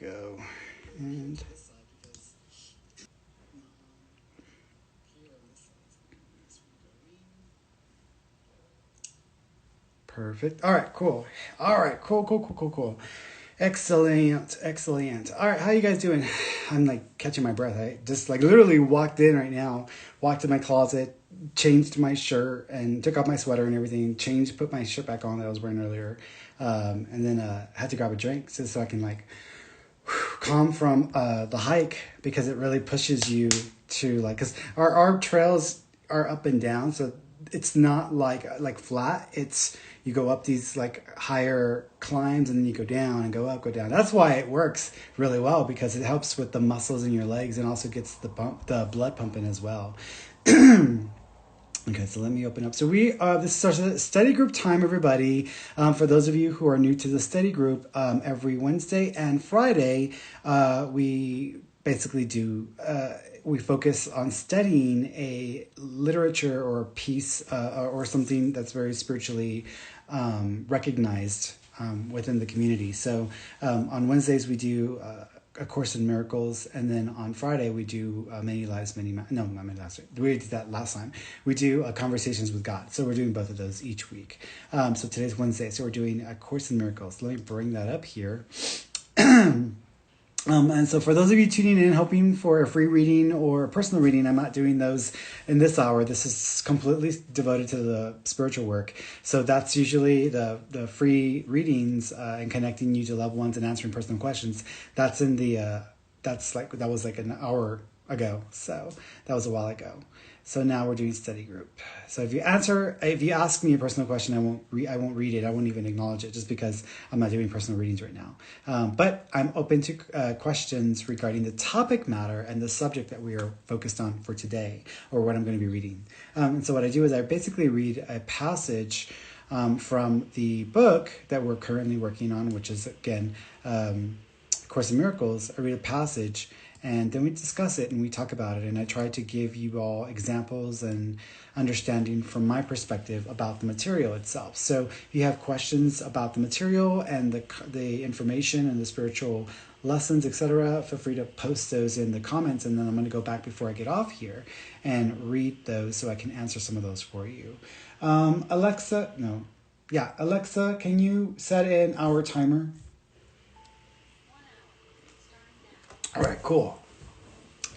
go. And perfect. All right, cool. All right, cool. Excellent. All right, how you guys doing? I'm like catching my breath. I just like literally walked in right now, walked to my closet, changed my shirt, and took off my sweater and everything. Changed, put my shirt back on that I was wearing earlier, and then had to grab a drink so I can like calm from the hike because it really pushes you to like because our trails are up and down, so it's not like flat. It's you go up these like higher climbs and then you go down and go up, go down. That's why it works really well because it helps with the muscles in your legs and also gets the blood pumping as well. Okay, so let me open up. So this is our study group time, everybody. For those of you who are new to the study group, every Wednesday and Friday, we basically we focus on studying a literature or a piece or something that's very spiritually recognized within the community. So on Wednesdays, we do A Course in Miracles, and then on Friday we do Many Lives, no, not Many Lives. We did that last time. We do Conversations with God. So we're doing both of those each week. So today's Wednesday, so we're doing A Course in Miracles. Let me bring that up here. And so for those of you tuning in, hoping for a free reading or a personal reading, I'm not doing those in this hour. This is completely devoted to the spiritual work. So that's usually the free readings and connecting you to loved ones and answering personal questions. That's in the, that was like an hour ago. So that was a while ago. So now we're doing study group. So if you ask me a personal question, I won't read it. I won't even acknowledge it just because I'm not doing personal readings right now. But I'm open to questions regarding the topic matter and the subject that we are focused on for today, or what I'm going to be reading. And so what I do is I basically read a passage from the book that we're currently working on, which is again, Course in Miracles. I read a passage and then we discuss it and we talk about it. And I try to give you all examples and understanding from my perspective about the material itself. So if you have questions about the material and the information and the spiritual lessons, etc., feel free to post those in the comments. And then I'm going to go back before I get off here and read those so I can answer some of those for you. Alexa, can you set an hour timer? All right, cool.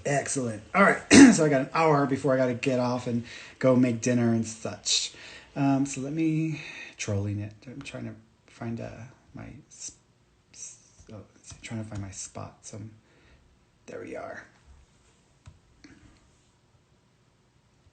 Excellent. All right, so I got an hour before I got to get off and go make dinner and such. So let me, trolling it. I'm trying to find my spot. So there we are.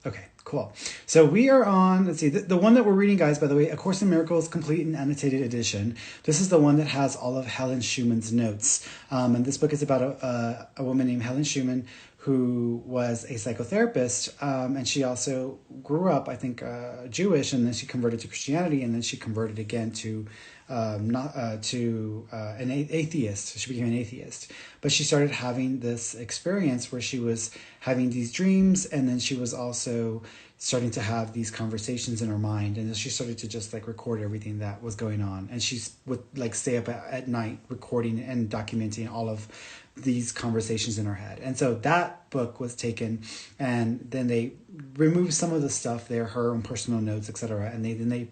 Okay, cool. So we are on, let's see, the one that we're reading, guys, by the way, A Course in Miracles, complete and annotated edition. This is the one that has all of Helen Schumann's notes. And this book is about a woman named Helen Schumann who was a psychotherapist. And she also grew up, I think, Jewish, and then she converted to Christianity, and then she converted again to an atheist. She became an atheist. But she started having this experience where she was having these dreams, and then she was also starting to have these conversations in her mind, and then she started to just like record everything that was going on, and she would like stay up at night recording and documenting all of these conversations in her head. And so that book was taken, and then they removed some of the stuff there, her own personal notes, etc., and they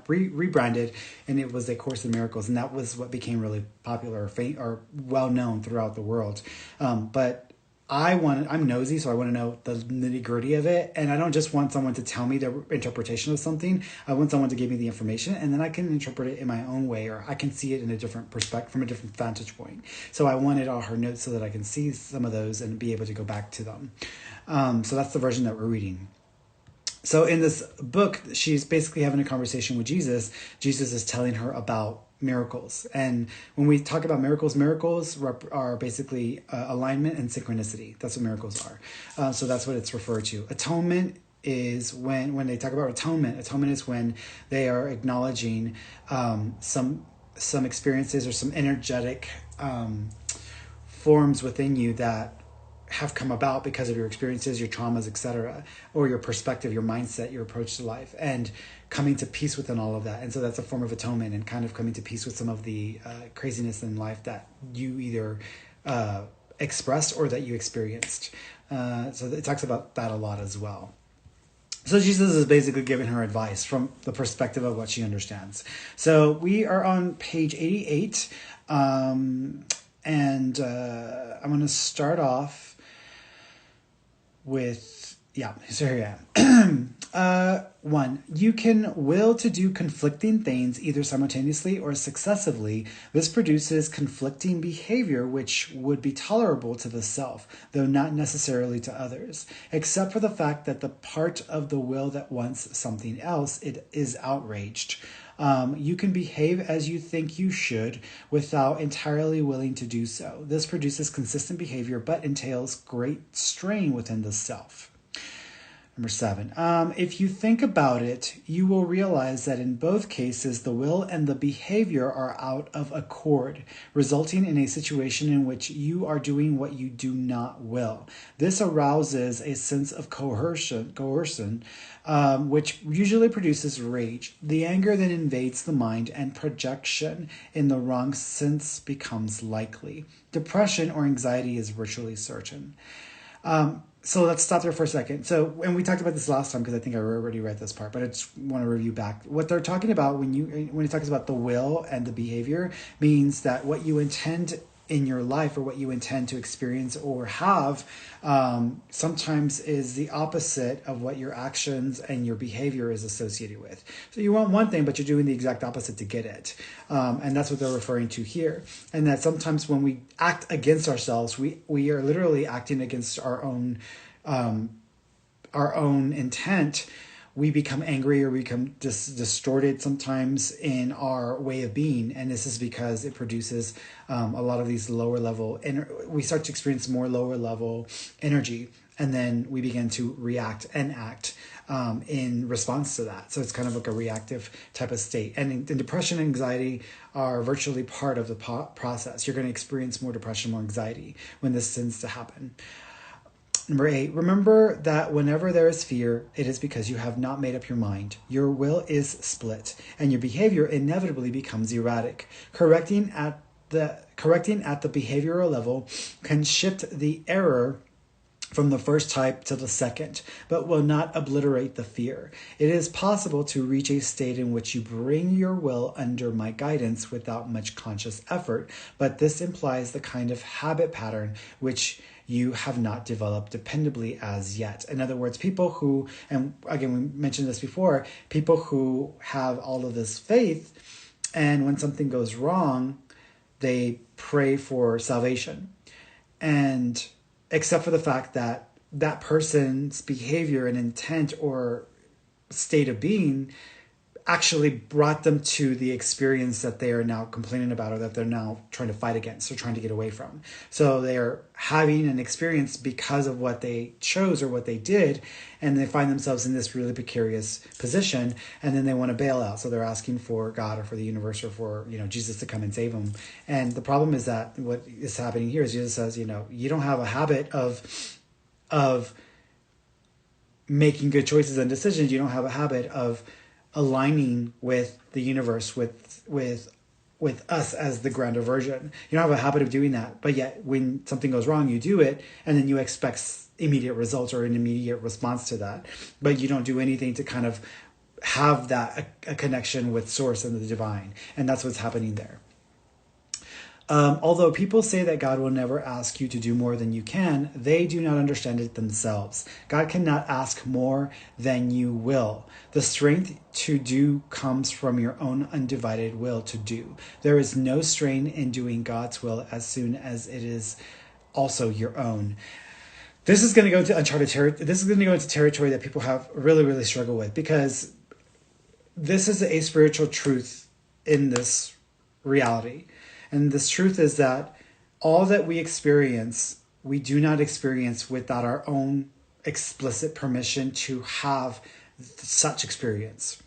rebranded, and it was A Course in Miracles, and that was what became really popular or well known throughout the world. But I'm nosy, so I want to know the nitty gritty of it. And I don't just want someone to tell me their interpretation of something. I want someone to give me the information, and then I can interpret it in my own way, or I can see it in a different perspective, from a different vantage point. So I wanted all her notes so that I can see some of those and be able to go back to them. So that's the version that we're reading. So in this book, she's basically having a conversation with Jesus. Jesus is telling her about miracles. And when we talk about miracles are basically alignment and synchronicity. That's what miracles are. So that's what it's referred to. Atonement is when they talk about atonement is when they are acknowledging some experiences or some energetic forms within you that have come about because of your experiences, your traumas, etc., or your perspective, your mindset, your approach to life. And coming to peace within all of that. And so that's a form of atonement and kind of coming to peace with some of the craziness in life that you either expressed or that you experienced. So it talks about that a lot as well. So Jesus is basically giving her advice from the perspective of what she understands. So we are on page 88. And I'm going to start off with, so here I am. 1. You can will to do conflicting things either simultaneously or successively. This produces conflicting behavior which would be tolerable to the self, though not necessarily to others, except for the fact that the part of the will that wants something else, it is outraged. You can behave as you think you should without entirely willing to do so. This produces consistent behavior but entails great strain within the self. Number 7, if you think about it, you will realize that in both cases, the will and the behavior are out of accord, resulting in a situation in which you are doing what you do not will. This arouses a sense of coercion, which usually produces rage. The anger then invades the mind and projection in the wrong sense becomes likely. Depression or anxiety is virtually certain. So let's stop there for a second. So, and we talked about this last time because I think I already read this part, but I just want to review back. What they're talking about when it talks about the will and the behavior means that what you intend in your life or what you intend to experience or have sometimes is the opposite of what your actions and your behavior is associated with. So you want one thing, but you're doing the exact opposite to get it. And that's what they're referring to here. And that sometimes when we act against ourselves, we are literally acting against our own intent. We become angry or we become distorted sometimes in our way of being. And this is because it produces a lot of these lower level, we start to experience more lower level energy. And then we begin to react and act in response to that. So it's kind of like a reactive type of state. And depression and anxiety are virtually part of the process. You're going to experience more depression, more anxiety when this tends to happen. Number 8, remember that whenever there is fear, it is because you have not made up your mind. Your will is split, and your behavior inevitably becomes erratic. Correcting at the behavioral level can shift the error from the first type to the second, but will not obliterate the fear. It is possible to reach a state in which you bring your will under my guidance without much conscious effort, but this implies the kind of habit pattern which you have not developed dependably as yet. In other words, people who, and again, we mentioned this before, people who have all of this faith, and when something goes wrong, they pray for salvation. And except for the fact that that person's behavior and intent or state of being actually brought them to the experience that they are now complaining about or that they're now trying to fight against or trying to get away from. So they're having an experience because of what they chose or what they did, and they find themselves in this really precarious position, and then they want to bail out. So they're asking for God or for the universe or for, Jesus to come and save them. And the problem is that what is happening here is Jesus says, you don't have a habit of making good choices and decisions. You don't have a habit of aligning with the universe, with us as the grander version. You don't have a habit of doing that, but yet when something goes wrong, you do it, and then you expect immediate results or an immediate response to that, but you don't do anything to kind of have that a connection with source and the divine, and that's what's happening there. Although people say that God will never ask you to do more than you can, they do not understand it themselves. God cannot ask more than you will. The strength to do comes from your own undivided will to do. There is no strain in doing God's will as soon as it is also your own. This is going to go into uncharted territory. This is going to go into territory that people have really, really struggled with, because this is a spiritual truth in this reality. And this truth is that all that we experience, we do not experience without our own explicit permission to have such experience.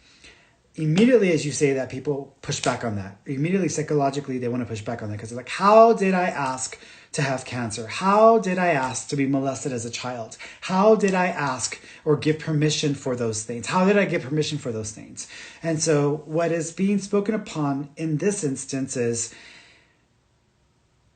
Immediately as you say that, people push back on that. Immediately psychologically, they want to push back on that because they're like, how did I ask to have cancer? How did I ask to be molested as a child? How did I ask or give permission for those things? How did I give permission for those things? And so what is being spoken upon in this instance is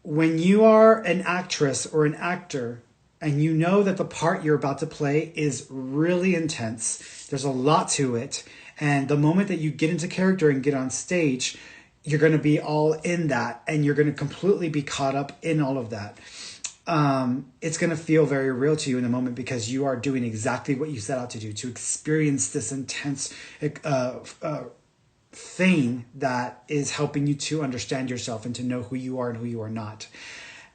when you are an actress or an actor and you know that the part you're about to play is really intense, there's a lot to it, and the moment that you get into character and get on stage, you're going to be all in that, and you're going to completely be caught up in all of that. It's going to feel very real to you in the moment because you are doing exactly what you set out to do, to experience this intense thing that is helping you to understand yourself and to know who you are and who you are not.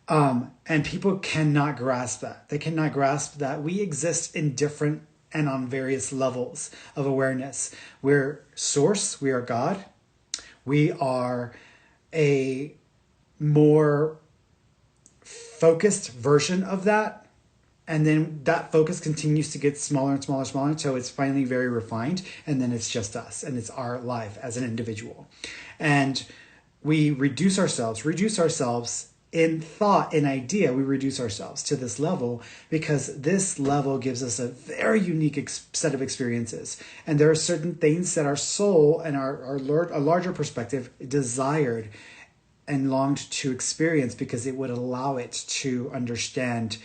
And people cannot grasp that. They cannot grasp that we exist in different and on various levels of awareness. We're source, we are God. We are a more focused version of that. And then that focus continues to get smaller and smaller and smaller until it's finally very refined. And then it's just us and it's our life as an individual. And we reduce ourselves in thought, in idea, we reduce ourselves to this level because this level gives us a very unique set of experiences. And there are certain things that our soul and our larger perspective desired and longed to experience because it would allow it to understand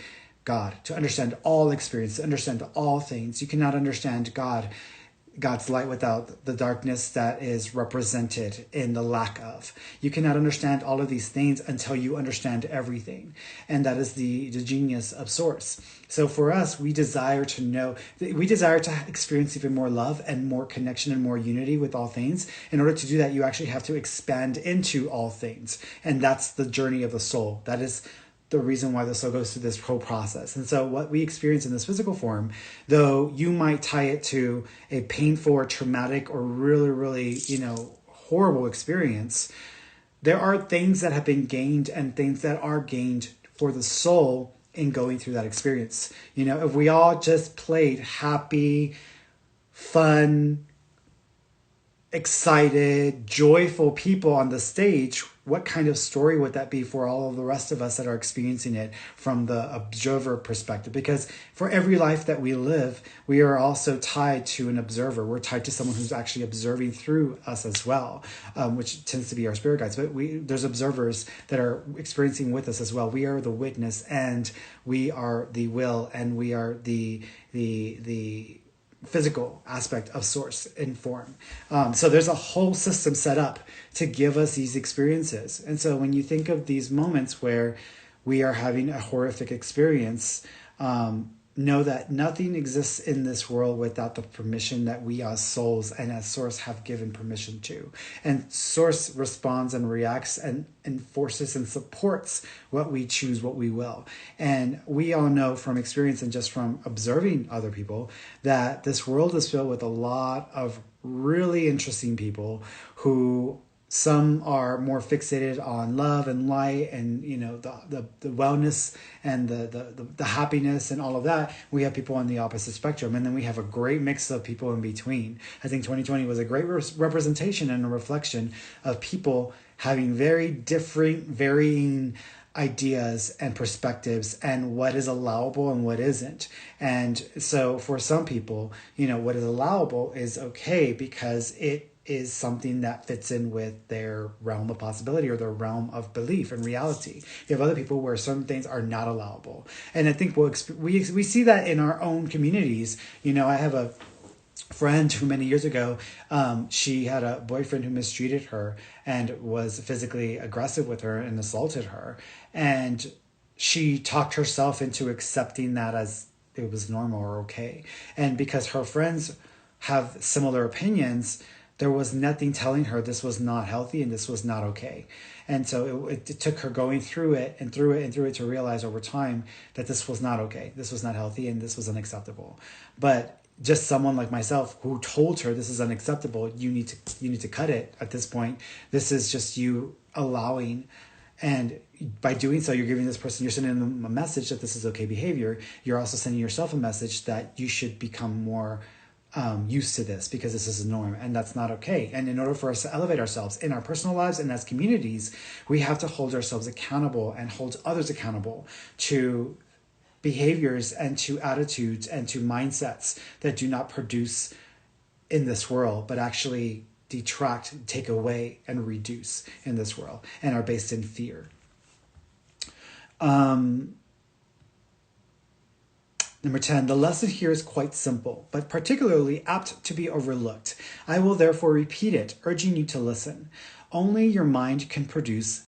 God, to understand all experience, to understand all things. You cannot understand God's light without the darkness that is represented in the lack of. You cannot understand all of these things until you understand everything. And that is the genius of Source. So for us, we desire to experience even more love and more connection and more unity with all things. In order to do that, you actually have to expand into all things. And that's the journey of the soul. That is the reason why the soul goes through this whole process. And so what we experience in this physical form, though you might tie it to a painful or traumatic or really, really, horrible experience, there are things that have been gained and things that are gained for the soul in going through that experience. If we all just played happy, fun, excited, joyful people on the stage, what kind of story would that be for all of the rest of us that are experiencing it from the observer perspective? Because for every life that we live, we are also tied to an observer. We're tied to someone who's actually observing through us as well, which tends to be our spirit guides. But there's observers that are experiencing with us as well. We are the witness, and we are the will, and we are the physical aspect of Source in form. So there's a whole system set up to give us these experiences. And so when you think of these moments where we are having a horrific experience, know that nothing exists in this world without the permission that we as souls and as Source have given permission to. And Source responds and reacts and enforces and supports what we choose, what we will. And we all know from experience and just from observing other people that this world is filled with a lot of really interesting people who some are more fixated on love and light and the wellness and the happiness and all of that. We have people on the opposite spectrum, and then we have a great mix of people in between. I think 2020 was a great representation and a reflection of people having very different, varying ideas and perspectives and what is allowable and what isn't. And so for some people, what is allowable is okay because it is something that fits in with their realm of possibility or their realm of belief and reality. You have other people where certain things are not allowable. And I think we see that in our own communities. I have a friend who many years ago, she had a boyfriend who mistreated her and was physically aggressive with her and assaulted her. And she talked herself into accepting that as it was normal or okay. And because her friends have similar opinions, there was nothing telling her this was not healthy and this was not okay. And so it took her going through it and through it and through it to realize over time that this was not okay. This was not healthy and this was unacceptable. But just someone like myself who told her this is unacceptable, you need to cut it at this point. This is just you allowing. And by doing so, you're giving this person, you're sending them a message that this is okay behavior. You're also sending yourself a message that you should become more used to this because this is a norm, and that's not okay. And in order for us to elevate ourselves in our personal lives and as communities, we have to hold ourselves accountable and hold others accountable to behaviors and to attitudes and to mindsets that do not produce in this world, but actually detract, take away, and reduce in this world, and are based in fear. Number 10, the lesson here is quite simple, but particularly apt to be overlooked. I will therefore repeat it, urging you to listen. Only your mind can produce.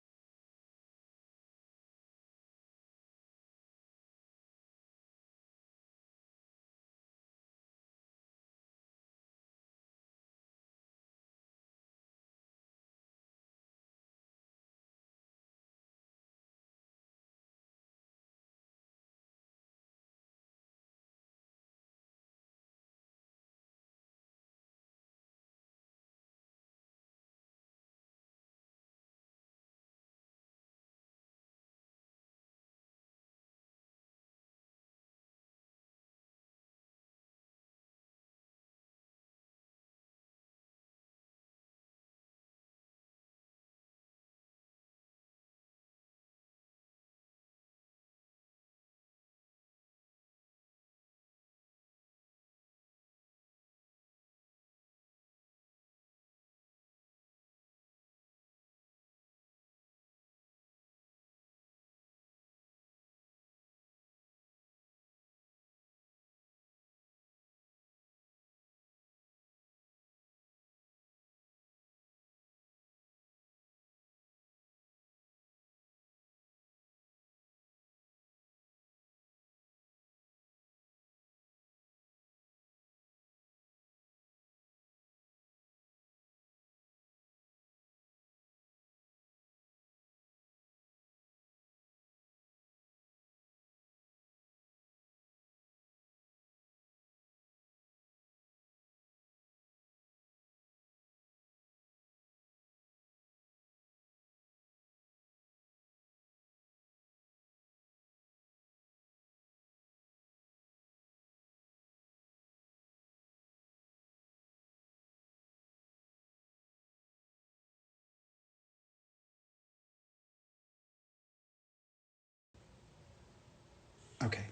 Okay,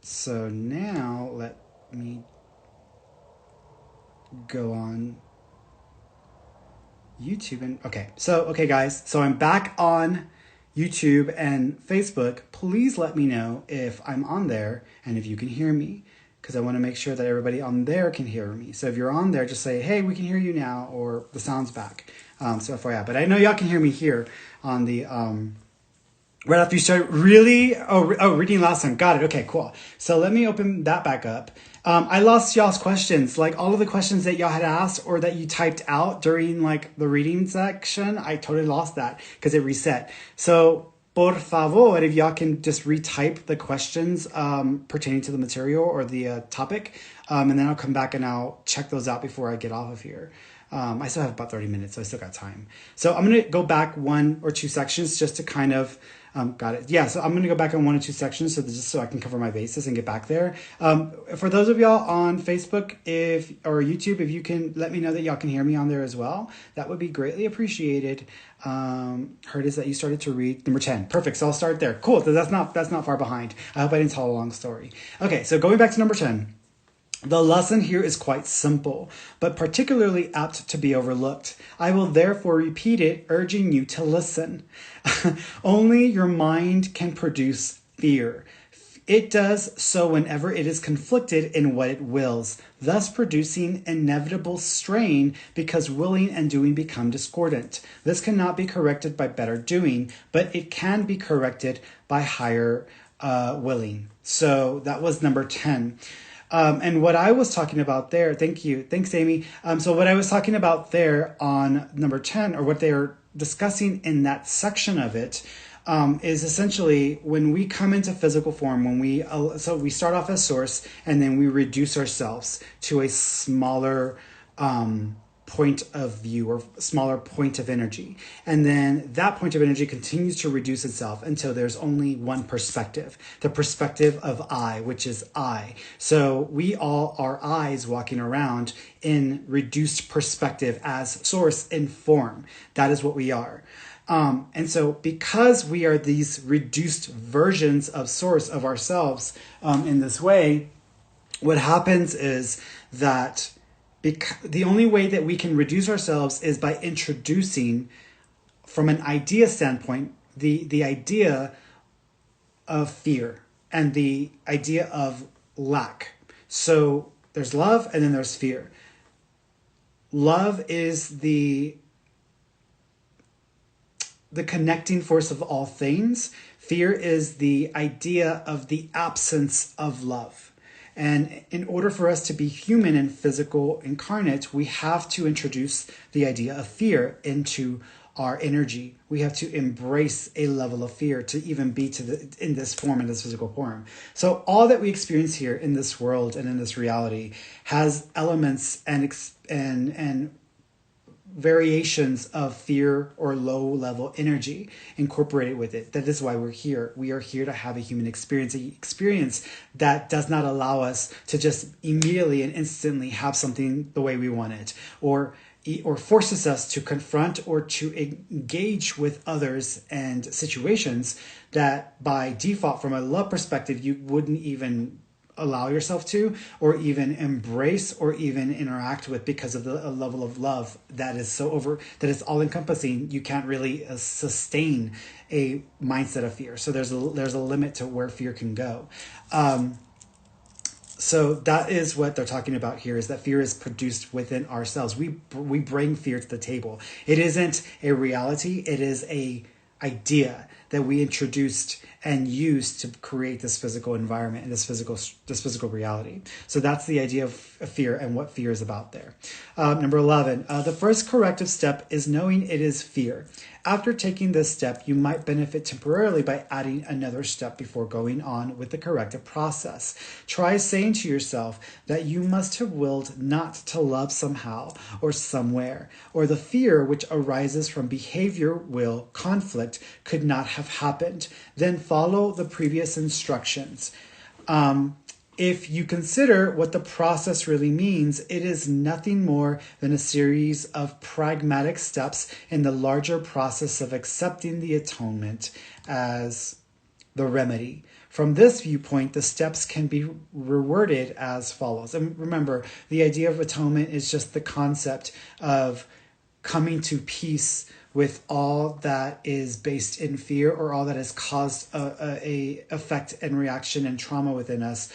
so now let me go on YouTube and okay guys, so I'm back on YouTube and Facebook. Please let me know if I'm on there and if you can hear me, because I want to make sure that everybody on there can hear me. So if you're on there, just say, hey, we can hear you now, or the sound's back. So FYI, but I know y'all can hear me here on the right after you start. Really? Reading last time. Got it. Okay, cool. So let me open that back up. I lost y'all's questions, like all of the questions that y'all had asked or that you typed out during like the reading section. I totally lost that because it reset. So por favor, if y'all can just retype the questions pertaining to the material or the topic, and then I'll come back and I'll check those out before I get off of here. I still have about 30 minutes, so I still got time. So I'm going to go back 1 or 2 sections just to kind of, got it. Yeah, so I'm going to go back on 1 or 2 sections just so I can cover my bases and get back there. For those of y'all on Facebook or YouTube, if you can let me know that y'all can hear me on there as well, that would be greatly appreciated. Heard is that you started to read number 10. Perfect, so I'll start there. Cool, so that's not far behind. I hope I didn't tell a long story. Okay, so going back to number 10. The lesson here is quite simple, but particularly apt to be overlooked. I will therefore repeat it, urging you to listen. Only your mind can produce fear. It does so whenever it is conflicted in what it wills, thus producing inevitable strain because willing and doing become discordant. This cannot be corrected by better doing, but it can be corrected by higher willing. So that was number 10. And what I was talking about there, thanks Amy. So what I was talking about there on number 10, or what they are discussing in that section of it, is essentially when we come into physical form, so we start off as source and then we reduce ourselves to a smaller point of view or smaller point of energy. And then that point of energy continues to reduce itself until there's only one perspective, the perspective of I, which is I. So we all are I's walking around in reduced perspective as source in form. That is what we are. And so because we are these reduced versions of source of ourselves in this way, what happens is that the only way that we can reduce ourselves is by introducing, from an idea standpoint, the idea of fear and the idea of lack. So there's love and then there's fear. Love is the connecting force of all things. Fear is the idea of the absence of love. And in order for us to be human and physical incarnate, we have to introduce the idea of fear into our energy. We have to embrace a level of fear to even be in this form, in this physical form. So all that we experience here in this world and in this reality has elements and variations of fear or low level energy incorporated with it. That is why we're here. We are here to have a human experience, an experience that does not allow us to just immediately and instantly have something the way we want it, or forces us to confront or to engage with others and situations that by default, from a love perspective, you wouldn't even allow yourself to, or even embrace, or even interact with, because of the level of love that is that is all encompassing. You can't really sustain a mindset of fear. So there's a limit to where fear can go. So that is what they're talking about here, is that fear is produced within ourselves. We bring fear to the table. It isn't a reality. It is a idea that we introduced and used to create this physical environment and this physical reality. So that's the idea of fear and what fear is about there. Number 11, the first corrective step is knowing it is fear. After taking this step, you might benefit temporarily by adding another step before going on with the corrective process. Try saying to yourself that you must have willed not to love somehow or somewhere, or the fear which arises from behavior will conflict could not have happened. Then follow the previous instructions. If you consider what the process really means, it is nothing more than a series of pragmatic steps in the larger process of accepting the atonement as the remedy. From this viewpoint, the steps can be reworded as follows. And remember, the idea of atonement is just the concept of coming to peace with all that is based in fear, or all that has caused a effect and reaction and trauma within us,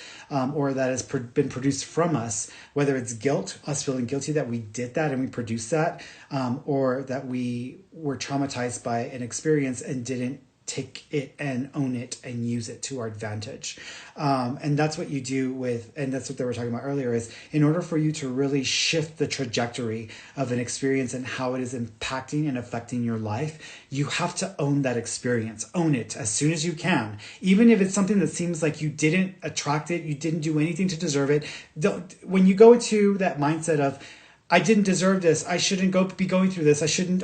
or that has been produced from us, whether it's guilt, us feeling guilty that we did that and we produced that, or that we were traumatized by an experience and didn't take it and own it and use it to our advantage. And that's what you do with, and that's what they were talking about earlier, is in order for you to really shift the trajectory of an experience and how it is impacting and affecting your life, you have to own that experience. Own it as soon as you can. Even if it's something that seems like you didn't attract it, you didn't do anything to deserve it. When you go into that mindset of, I didn't deserve this, I shouldn't be going through this, I shouldn't.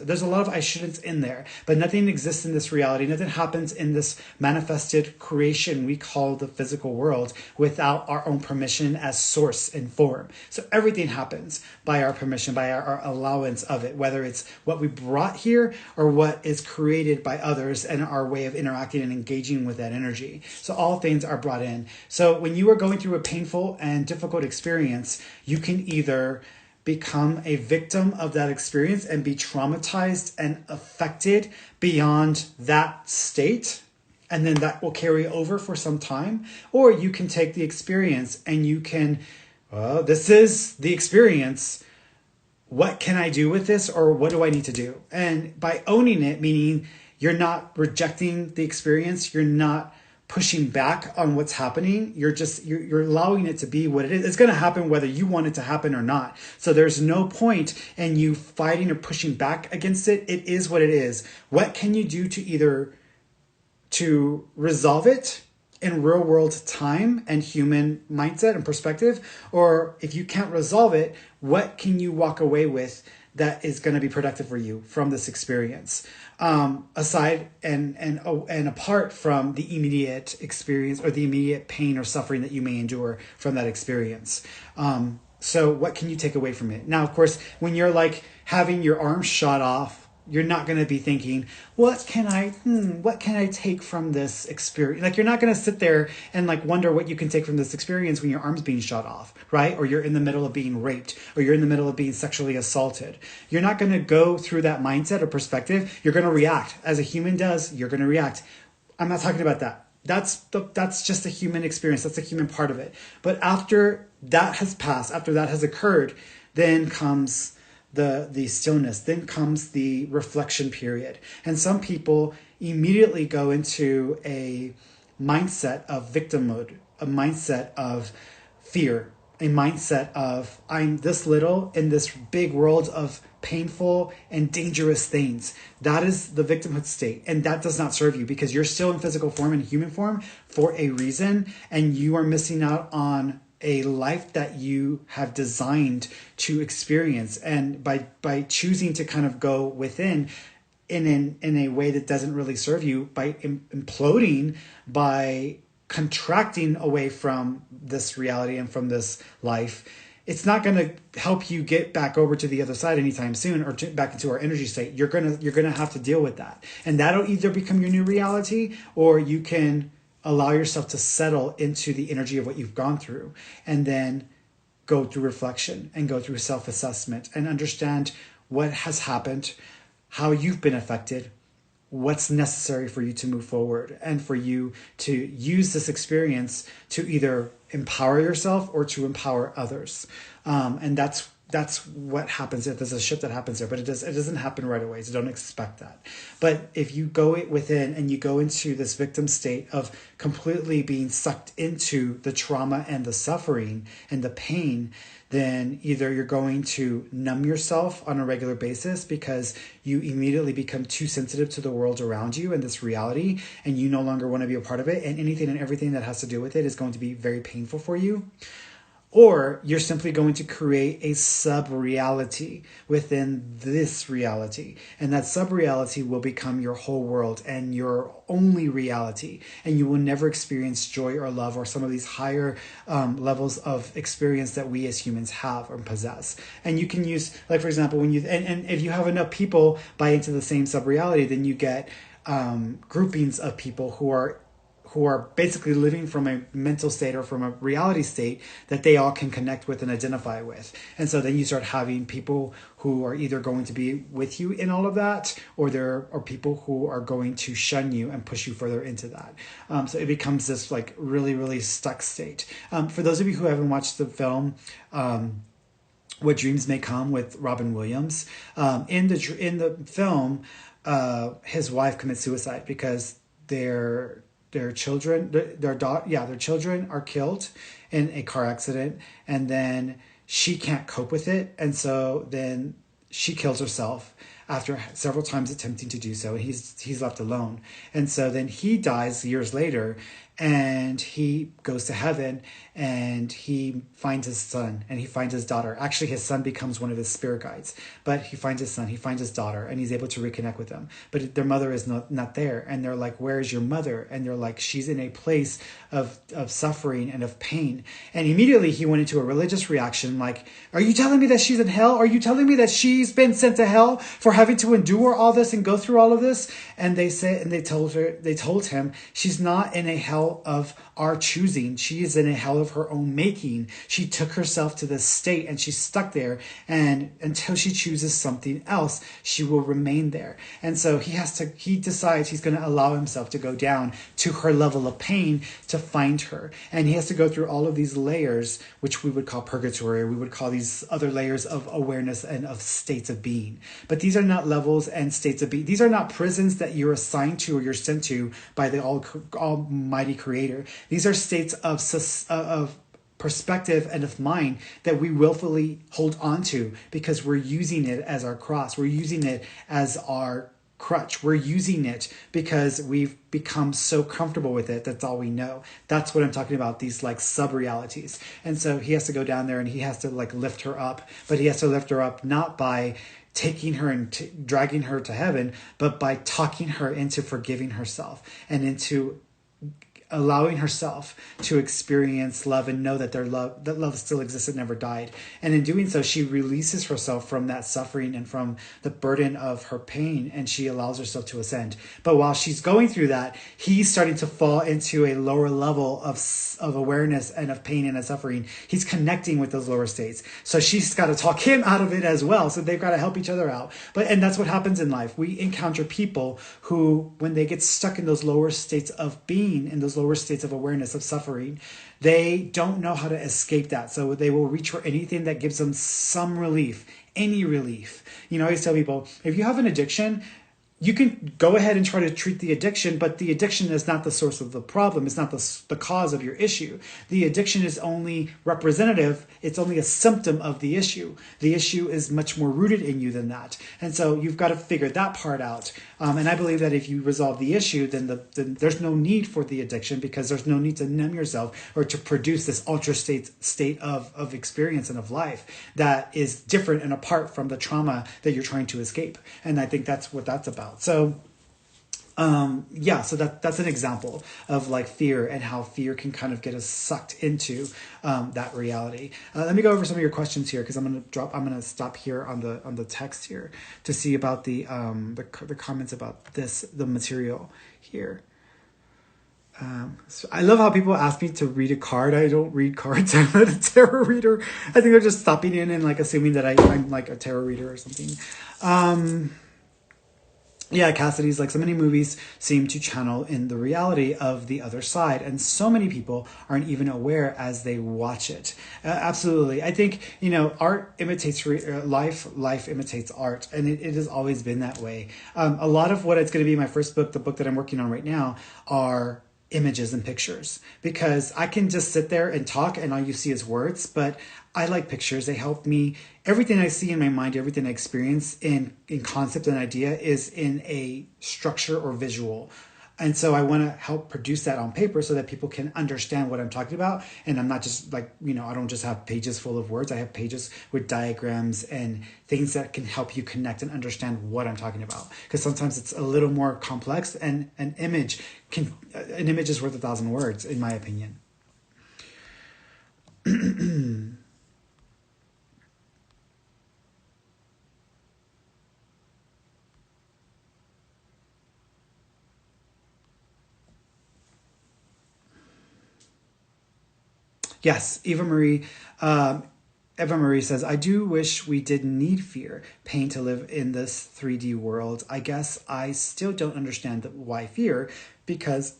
There's a lot of I shouldn'ts in there, but nothing exists in this reality. Nothing happens in this manifested creation we call the physical world without our own permission as source and form. So everything happens by our permission, by our allowance of it, whether it's what we brought here or what is created by others and our way of interacting and engaging with that energy. So all things are brought in. So when you are going through a painful and difficult experience, you can either become a victim of that experience and be traumatized and affected beyond that state, and then that will carry over for some time. Or you can take the experience and you can, well, this is the experience. What can I do with this, or what do I need to do? And by owning it, meaning you're not rejecting the experience, you're not pushing back on what's happening, you're allowing it to be what it is. It's going to happen whether you want it to happen or not. So there's no point in you fighting or pushing back against it. It is what it is. What can you do to either to resolve it in real world time and human mindset and perspective? Or if you can't resolve it, what can you walk away with that is going to be productive for you from this experience? Aside and apart from the immediate experience or the immediate pain or suffering that you may endure from that experience. So what can you take away from it? Now, of course, when you're like having your arm shot off, you're not going to be thinking, what can I take from this experience? Like, you're not going to sit there and like wonder what you can take from this experience when your arm's being shot off, right? Or you're in the middle of being raped, or you're in the middle of being sexually assaulted. You're not going to go through that mindset or perspective. You're going to react as a human does. You're going to react. I'm not talking about that. That's just a human experience. That's a human part of it. But after that has passed, after that has occurred, then comes the stillness, then comes the reflection period. And some people immediately go into a mindset of victimhood, a mindset of fear, a mindset of I'm this little in this big world of painful and dangerous things. That is the victimhood state. And that does not serve you, because you're still in physical form and human form for a reason. And you are missing out on a life that you have designed to experience. And by choosing to kind of go within in a way that doesn't really serve you, by imploding, by contracting away from this reality and from this life, it's not going to help you get back over to the other side anytime soon, or back into our energy state. You're gonna have to deal with that, and that'll either become your new reality, or you can allow yourself to settle into the energy of what you've gone through, and then go through reflection and go through self-assessment and understand what has happened, how you've been affected, what's necessary for you to move forward, and for you to use this experience to either empower yourself or to empower others. And that's what happens. There's a shift that happens there, but it doesn't happen right away, so don't expect that. But if you go within and you go into this victim state of completely being sucked into the trauma and the suffering and the pain, then either you're going to numb yourself on a regular basis because you immediately become too sensitive to the world around you and this reality, and you no longer want to be a part of it, and anything and everything that has to do with it is going to be very painful for you. Or you're simply going to create a sub-reality within this reality. And that sub-reality will become your whole world and your only reality. And you will never experience joy or love or some of these higher levels of experience that we as humans have or possess. And you can use, like, for example, when and if you have enough people buy into the same sub-reality, then you get groupings of people who are basically living from a mental state or from a reality state that they all can connect with and identify with. And so then you start having people who are either going to be with you in all of that, or there are people who are going to shun you and push you further into that. So it becomes this like really, really stuck state. For those of you who haven't watched the film, What Dreams May Come with Robin Williams, in the film, his wife commits suicide because their children are killed in a car accident, and then she can't cope with it, and so then she kills herself after several times attempting to do so. He's left alone, and so then he dies years later, and he goes to heaven, and he finds his son, and he finds his daughter. Actually, his son becomes one of his spirit guides, but he finds his son, he finds his daughter, and he's able to reconnect with them. But their mother is not there, and they're like, "Where is your mother?" And they're like, "She's in a place of suffering and of pain." And immediately he went into a religious reaction, like, "Are you telling me that she's in hell? Are you telling me that she's been sent to hell for having to endure all this and go through all of this?" And they told him, she's not in a hell of our choosing. She is in a hell of her own making. She took herself to this state and she's stuck there, and until she chooses something else, she will remain there. And so he decides he's going to allow himself to go down to her level of pain to find her. And he has to go through all of these layers, which we would call purgatory, or we would call these other layers of awareness and of states of being. But these are not levels and states of being. These are not prisons that you're assigned to or you're sent to by the almighty creator. These are states of perspective and of mind that we willfully hold on to because we're using it as our cross. We're using it as our crutch. We're using it because we've become so comfortable with it. That's all we know. That's what I'm talking about, these like sub-realities. And so he has to go down there and he has to like lift her up, but he has to lift her up not by taking her and dragging her to heaven, but by talking her into forgiving herself and into allowing herself to experience love and know that that love still exists and never died. And in doing so, she releases herself from that suffering and from the burden of her pain, and she allows herself to ascend. But while she's going through that, he's starting to fall into a lower level of awareness and of pain and of suffering. He's connecting with those lower states. So she's got to talk him out of it as well. So they've got to help each other out. And that's what happens in life. We encounter people who, when they get stuck in those lower states of being, in those lower states of awareness of suffering, they don't know how to escape that. So they will reach for anything that gives them some relief, any relief. I always tell people, if you have an addiction, you can go ahead and try to treat the addiction, but the addiction is not the source of the problem. It's not the cause of your issue. The addiction is only representative. It's only a symptom of the issue. The issue is much more rooted in you than that. And so you've got to figure that part out. And I believe that if you resolve the issue, then there's no need for the addiction, because there's no need to numb yourself or to produce this ultra state of experience and of life that is different and apart from the trauma that you're trying to escape. And I think that's what that's about. So that's an example of like fear and how fear can kind of get us sucked into that reality. Let me go over some of your questions here, because I'm going to stop here on the text here to see about the comments about the material here. So I love how people ask me to read a card. I don't read cards. I'm not a tarot reader. I think they're just stopping in and like assuming that I'm like a tarot reader or something. Yeah, Cassidy's like, so many movies seem to channel in the reality of the other side, and so many people aren't even aware as they watch it. Absolutely. I think, art imitates life imitates art, and it has always been that way. A lot of what it's going to be my first book, the book that I'm working on right now, are images and pictures, because I can just sit there and talk and all you see is words, but I like pictures. They help me. Everything I see in my mind, everything I experience in concept and idea is in a structure or visual. And so I want to help produce that on paper so that people can understand what I'm talking about. And I'm not just like, I don't just have pages full of words. I have pages with diagrams and things that can help you connect and understand what I'm talking about. Because sometimes it's a little more complex, and an image is worth 1,000 words, in my opinion. Yes, Eva Marie says, I do wish we didn't need fear, pain to live in this 3D world. I guess I still don't understand why fear, because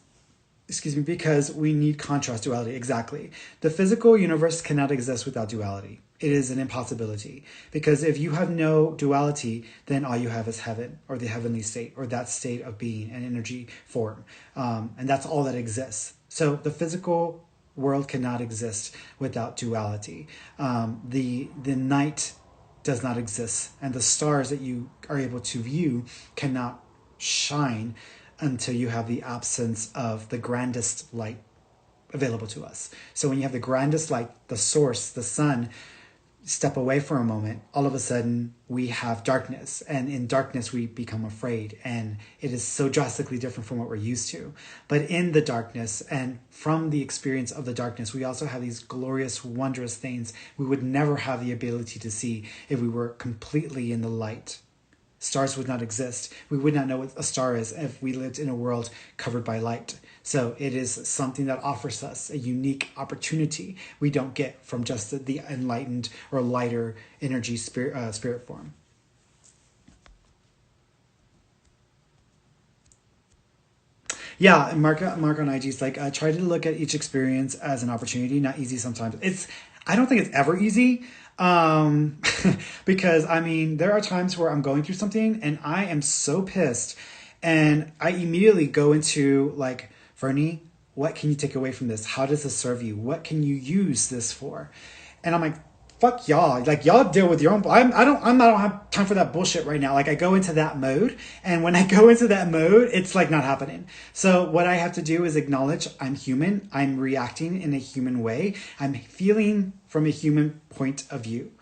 we need contrast, duality. Exactly. The physical universe cannot exist without duality. It is an impossibility, because if you have no duality, then all you have is heaven, or the heavenly state, or that state of being and energy form. And that's all that exists. So the physical world cannot exist without duality. The night does not exist, and the stars that you are able to view cannot shine until you have the absence of the grandest light available to us. So when you have the grandest light, the source, the sun, step away for a moment, all of a sudden we have darkness, and in darkness we become afraid, and it is so drastically different from what we're used to. But in the darkness, and from the experience of the darkness, we also have these glorious, wondrous things we would never have the ability to see if we were completely in the light. Stars would not exist. We would not know what a star is if we lived in a world covered by light. So it is something that offers us a unique opportunity we don't get from just the enlightened or lighter energy spirit form. Yeah, Mark on IG is like, try to look at each experience as an opportunity, not easy sometimes. I don't think it's ever easy. Because there are times where I'm going through something and I am so pissed, and I immediately go into like, Ferny, what can you take away from this? How does this serve you? What can you use this for? And I'm like, fuck y'all. Like, y'all deal with your own. I don't have time for that bullshit right now. Like, I go into that mode, and when I go into that mode, it's like not happening. So what I have to do is acknowledge I'm human. I'm reacting in a human way. I'm feeling from a human point of view.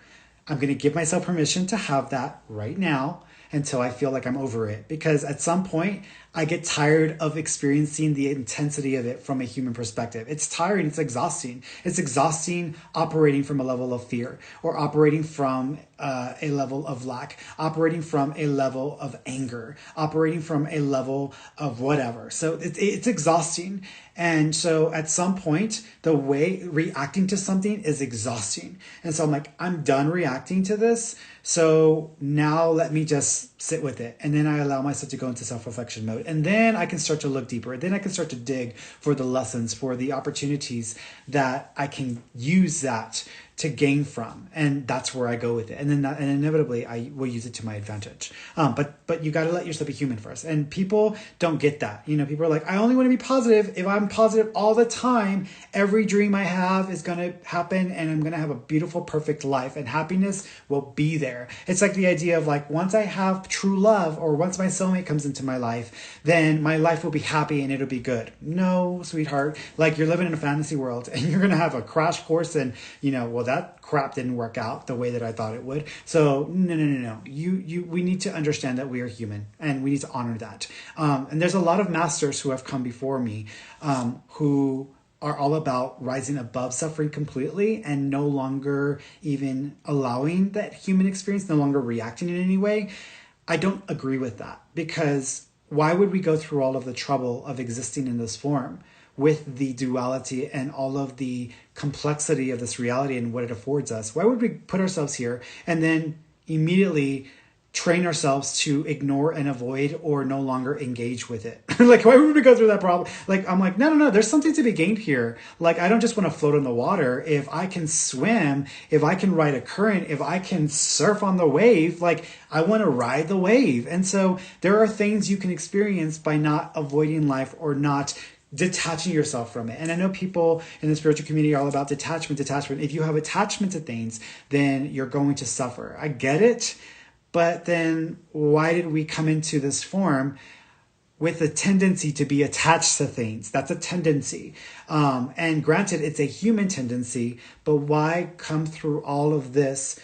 I'm going to give myself permission to have that right now until I feel like I'm over it. Because at some point, I get tired of experiencing the intensity of it from a human perspective. It's tiring. It's exhausting. It's exhausting operating from a level of fear, or operating from a level of lack, operating from a level of anger, operating from a level of whatever. So it's exhausting. And so at some point, the way reacting to something is exhausting. And so I'm like, I'm done reacting to this. So now let me just sit with it. And then I allow myself to go into self-reflection mode. And then I can start to look deeper. Then I can start to dig for the lessons, for the opportunities that I can use that to gain from. And that's where I go with it. And then and inevitably I will use it to my advantage. But you got to let yourself be human first. And people don't get that. You know, people are like, I only want to be positive. If I'm positive all the time, every dream I have is going to happen, and I'm going to have a beautiful, perfect life, and happiness will be there. It's like the idea of like, once I have true love, or once my soulmate comes into my life, then my life will be happy and it'll be good. No, sweetheart. Like, you're living in a fantasy world, and you're going to have a crash course, and well, that crap didn't work out the way that I thought it would. So no. We need to understand that we are human, and we need to honor that. And there's a lot of masters who have come before me, who are all about rising above suffering completely, and no longer even allowing that human experience, no longer reacting in any way. I don't agree with that, because why would we go through all of the trouble of existing in this form with the duality and all of the complexity of this reality and what it affords us? Why would we put ourselves here and then immediately train ourselves to ignore and avoid, or no longer engage with it? Like, why would we go through that problem? Like, I'm like, no, there's something to be gained here. Like, I don't just want to float on the water. If I can swim, if I can ride a current, if I can surf on the wave, like, I want to ride the wave. And so there are things you can experience by not avoiding life, or not detaching yourself from it. And I know people in the spiritual community are all about detachment. If you have attachment to things, then you're going to suffer. I get it. But then why did we come into this form with a tendency to be attached to things? That's a tendency. And granted, it's a human tendency, but why come through all of this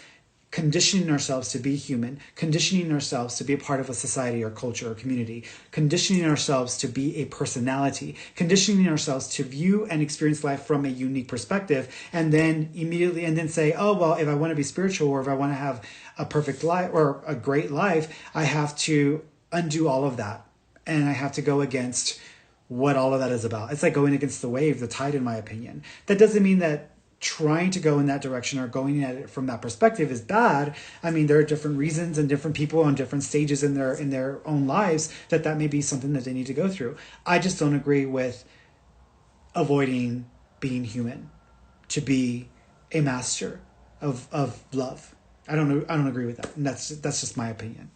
conditioning ourselves to be human, conditioning ourselves to be a part of a society or culture or community, conditioning ourselves to be a personality, conditioning ourselves to view and experience life from a unique perspective, and then say, oh, well, if I want to be spiritual, or if I want to have a perfect life or a great life, I have to undo all of that. And I have to go against what all of that is about. It's like going against the wave, the tide, in my opinion. That doesn't mean that trying to go in that direction or going at it from that perspective is bad. I mean, there are different reasons and different people on different stages in their own lives that may be something that they need to go through. I just don't agree with avoiding being human to be a master of love. I don't agree with that. And that's just my opinion.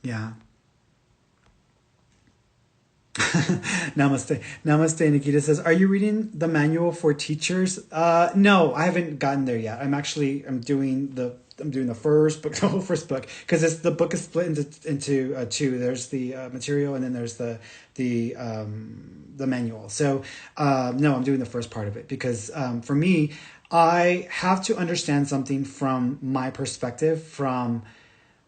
Yeah. Namaste. Nikita says, are you reading the manual for teachers? No, I haven't gotten there yet. I'm doing the first book, the whole first book, because the book is split into two. There's the material, and then there's the manual. So no, I'm doing the first part of it, because for me, I have to understand something from my perspective, from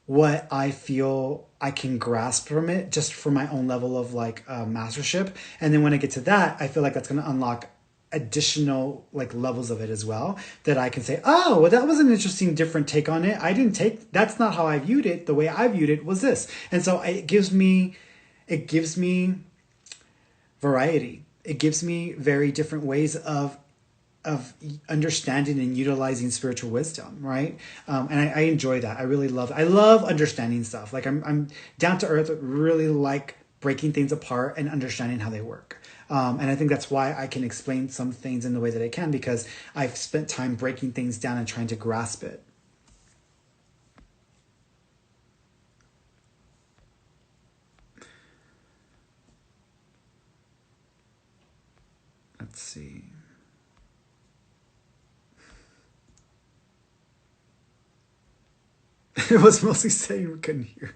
what I feel I can grasp from it, just for my own level of mastership. And then when I get to that, I feel like that's going to unlock additional levels of it as well, that I can say, oh, well, that was an interesting, different take on it. That's not how I viewed it. The way I viewed it was this. And so it gives me variety. It gives me very different ways of understanding and utilizing spiritual wisdom, right? And I enjoy that. I love understanding stuff. Like, I'm down to earth, really like breaking things apart and understanding how they work. And I think that's why I can explain some things in the way that I can, because I've spent time breaking things down and trying to grasp it. Let's see. It was mostly saying we couldn't hear.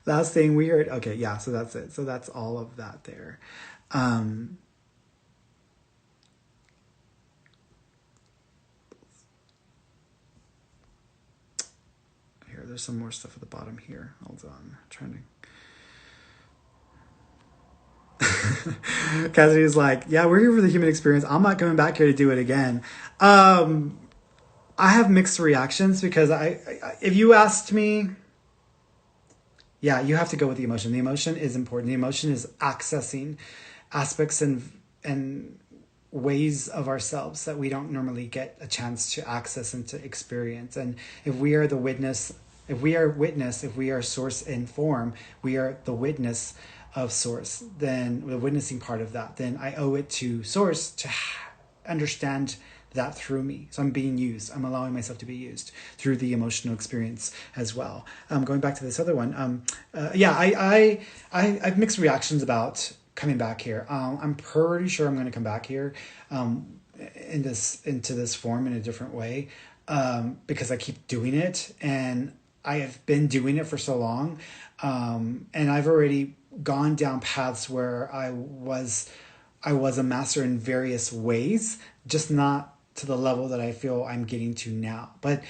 Last thing we heard. Okay, yeah, so that's it. So that's all of that there. Here, there's some more stuff at the bottom here. Hold on. I'm trying to. Cassidy's like, yeah, we're here for the human experience. I'm not coming back here to do it again. I have mixed reactions because if you asked me, yeah, you have to go with the emotion. The emotion is important. The emotion is accessing aspects and ways of ourselves that we don't normally get a chance to access and to experience. And if we are the witness, if we are source in form, we are the witness of source, then the witnessing part of that, then I owe it to source to understand that through me. So I'm being used. I'm allowing myself to be used through the emotional experience as well. Going back to this other one. I've mixed reactions about coming back here. I'm pretty sure I'm going to come back here into this form in a different way because I keep doing it and I have been doing it for so long. And I've already gone down paths where I was a master in various ways, just not to the level that I feel I'm getting to now. But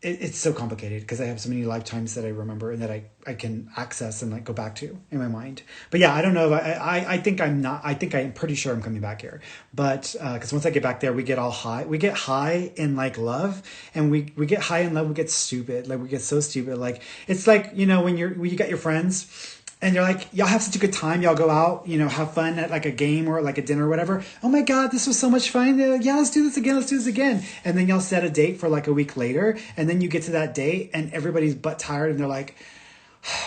it's so complicated because I have so many lifetimes that I remember and that I can access and like go back to in my mind. But yeah, I don't know if I think I'm pretty sure I'm coming back here. But because once I get back there, we get all high. We get high in like love, and we get high in love. We get stupid. Like we get so stupid. Like it's like, you know, when you got your friends and you're like, y'all have such a good time. Y'all go out, you know, have fun at like a game or like a dinner or whatever. Oh my God, this was so much fun. Yeah, let's do this again. Let's do this again. And then y'all set a date for like a week later. And then you get to that date and everybody's butt tired and they're like,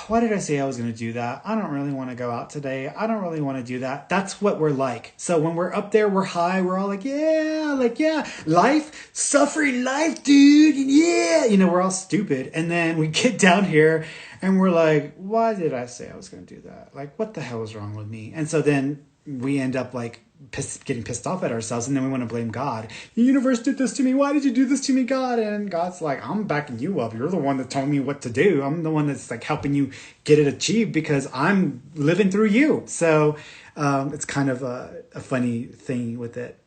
why did I say I was going to do that? I don't really want to go out today. I don't really want to do that. That's what we're like. So when we're up there, we're high. We're all like, yeah, life, suffering life, dude. Yeah. You know, we're all stupid. And then we get down here and we're like, why did I say I was going to do that? Like, what the hell is wrong with me? And so then we end up like getting pissed off at ourselves, and then we want to blame God. The universe did this to me. Why did you do this to me, God? And God's like, I'm backing you up. You're the one that told me what to do. I'm the one that's like helping you get it achieved because I'm living through you. So it's kind of a funny thing with it.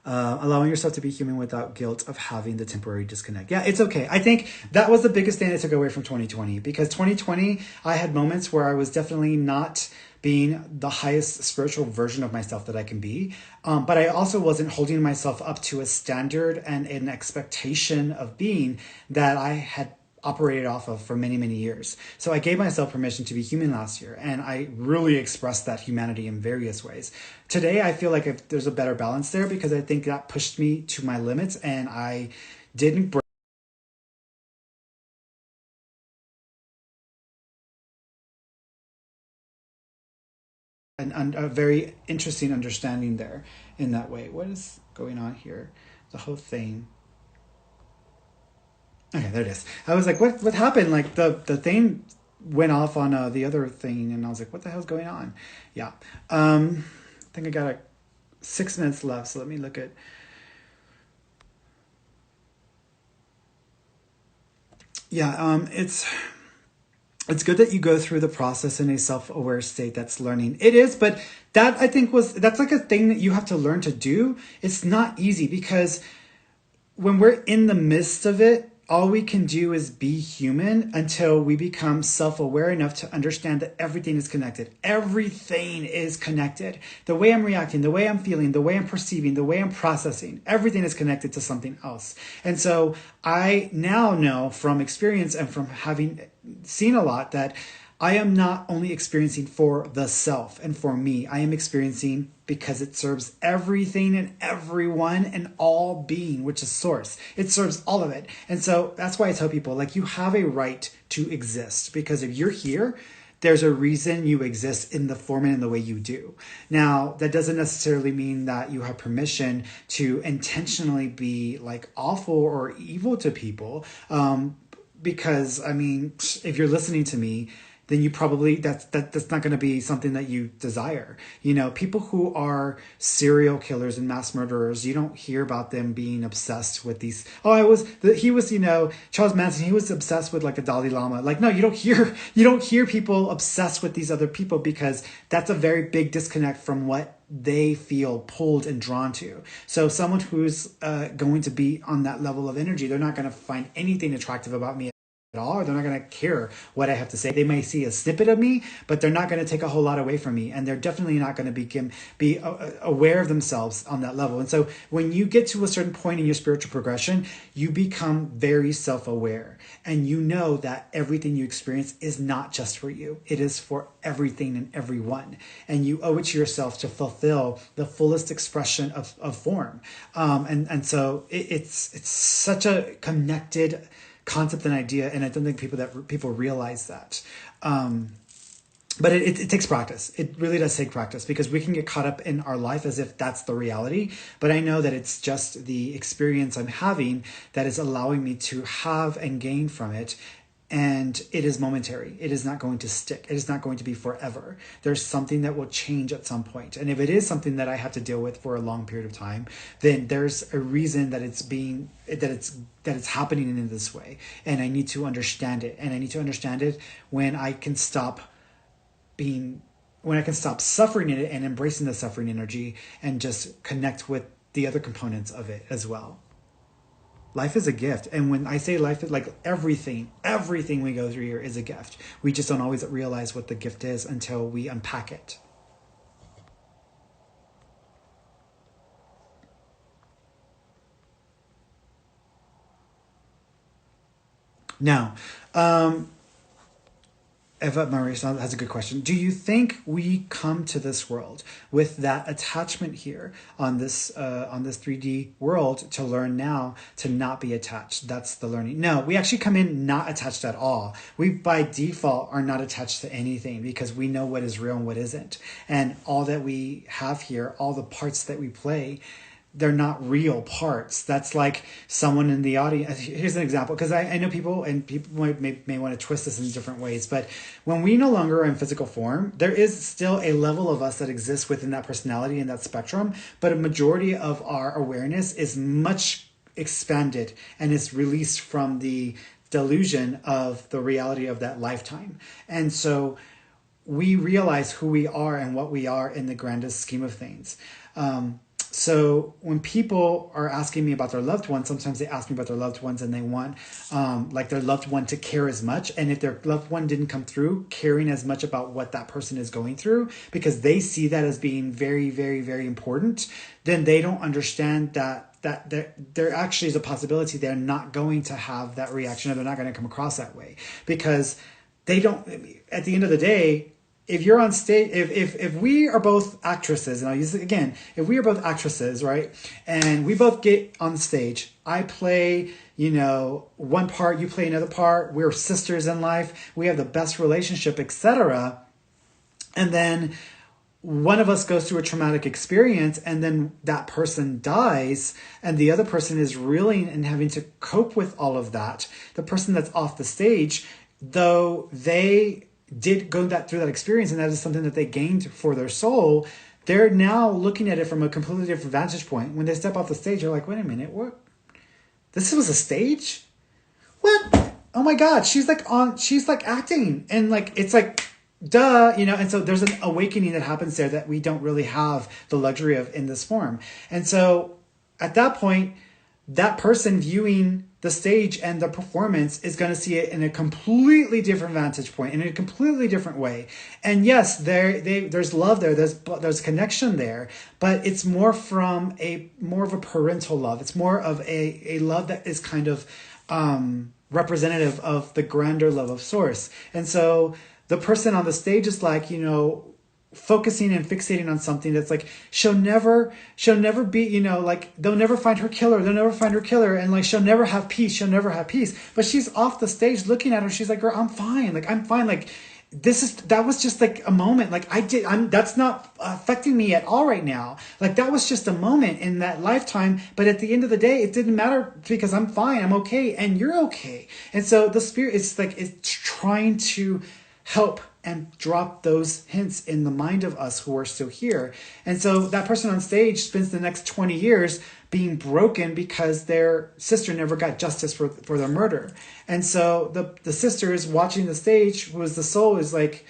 Allowing yourself to be human without guilt of having the temporary disconnect. Yeah, it's okay. I think that was the biggest thing I took away from 2020, because 2020, I had moments where I was definitely not being the highest spiritual version of myself that I can be. But I also wasn't holding myself up to a standard and an expectation of being that I had operated off of for many, many years. So I gave myself permission to be human last year, and I really expressed that humanity in various ways. Today, I feel like there's a better balance there, because I think that pushed me to my limits, and I didn't break. And a very interesting understanding there in that way. What is going on here? The whole thing. Okay, there it is. I was like, what happened? Like the thing went off on the other thing, and I was like, what the hell's going on? Yeah. I think I got 6 minutes left, so let me look at. Yeah, it's good that you go through the process in a self-aware state that's learning. It is, but that I think that's like a thing that you have to learn to do. It's not easy, because when we're in the midst of it, all we can do is be human until we become self-aware enough to understand that everything is connected. Everything is connected. The way I'm reacting, the way I'm feeling, the way I'm perceiving, the way I'm processing, everything is connected to something else. And so I now know from experience and from having seen a lot that I am not only experiencing for the self and for me. I am experiencing because it serves everything and everyone and all being, which is source. It serves all of it. And so that's why I tell people, like, you have a right to exist, because if you're here, there's a reason you exist in the form and in the way you do. Now, that doesn't necessarily mean that you have permission to intentionally be like awful or evil to people. Because, I mean, if you're listening to me, then you probably that's not going to be something that you desire. People who are serial killers and mass murderers, you don't hear about them being obsessed with these. He was, Charles Manson. He was obsessed with like the Dalai Lama. Like, no, you don't hear people obsessed with these other people, because that's a very big disconnect from what they feel pulled and drawn to. So someone who's going to be on that level of energy, they're not going to find anything attractive about me at all, or they're not going to care what I have to say. They may see a snippet of me, but they're not going to take a whole lot away from me, and they're definitely not going to be aware of themselves on that level. And so when you get to a certain point in your spiritual progression, you become very self-aware, and you know that everything you experience is not just for you. It is for everything and everyone, and you owe it to yourself to fulfill the fullest expression of form. And so it's such a connected concept and idea, and I don't think people realize that. But it takes practice. It really does take practice, because we can get caught up in our life as if that's the reality. But I know that it's just the experience I'm having that is allowing me to have and gain from it. And it is momentary. It is not going to stick. It is not going to be forever. There's something that will change at some point. And if it is something that I have to deal with for a long period of time, then there's a reason that it's happening in this way. And I need to understand it. And I need to understand it when I can stop suffering in it and embracing the suffering energy, and just connect with the other components of it as well. Life is a gift. And when I say life is like everything we go through here is a gift. We just don't always realize what the gift is until we unpack it. Now, Eva Marisa has a good question. Do you think we come to this world with that attachment here on this 3D world to learn now to not be attached? That's the learning. No, we actually come in not attached at all. We by default are not attached to anything, because we know what is real and what isn't. And all that we have here, all the parts that we play, they're not real parts. That's like someone in the audience. Here's an example, because I know people, and people may want to twist this in different ways, but when we no longer are in physical form, there is still a level of us that exists within that personality and that spectrum, but a majority of our awareness is much expanded and is released from the delusion of the reality of that lifetime. And so we realize who we are and what we are in the grandest scheme of things. So when people are asking me about their loved ones, sometimes they ask me about their loved ones and they want like their loved one to care as much. And if their loved one didn't come through caring as much about what that person is going through, because they see that as being very, very, very important, then they don't understand that there actually is a possibility they're not going to have that reaction, or they're not going to come across that way, because they don't, at the end of the day, if you're on stage, if we are both actresses, and I'll use it again, if we are both actresses, right, and we both get on stage, I play, one part, you play another part, we're sisters in life, we have the best relationship, etc. And then one of us goes through a traumatic experience, and then that person dies, and the other person is reeling and having to cope with all of that. The person that's off the stage, though they did go through that experience, and that is something that they gained for their soul, they're now looking at it from a completely different vantage point. When they step off the stage, they're like, wait a minute, what? This was a stage? What? Oh my God, she's like acting. And like, it's like, duh, and so there's an awakening that happens there that we don't really have the luxury of in this form. And so at that point, that person viewing the stage and the performance is going to see it in a completely different vantage point, in a completely different way. And yes, there's love there, there's connection there, but it's more from more of a parental love. It's more of a love that is kind of representative of the grander love of Source. And so the person on the stage is like, focusing and fixating on something that's like, she'll never be, like, they'll never find her killer, and like, she'll never have peace, but she's off the stage looking at her, she's like, girl, I'm fine, like, that was just like a moment, like, that's not affecting me at all right now, like, that was just a moment in that lifetime, but at the end of the day, it didn't matter, because I'm fine, I'm okay, and you're okay. And so the spirit is like, it's trying to help and drop those hints in the mind of us who are still here. And so that person on stage spends the next 20 years being broken because their sister never got justice for their murder. And so the sister is watching the stage, who is the soul, is like,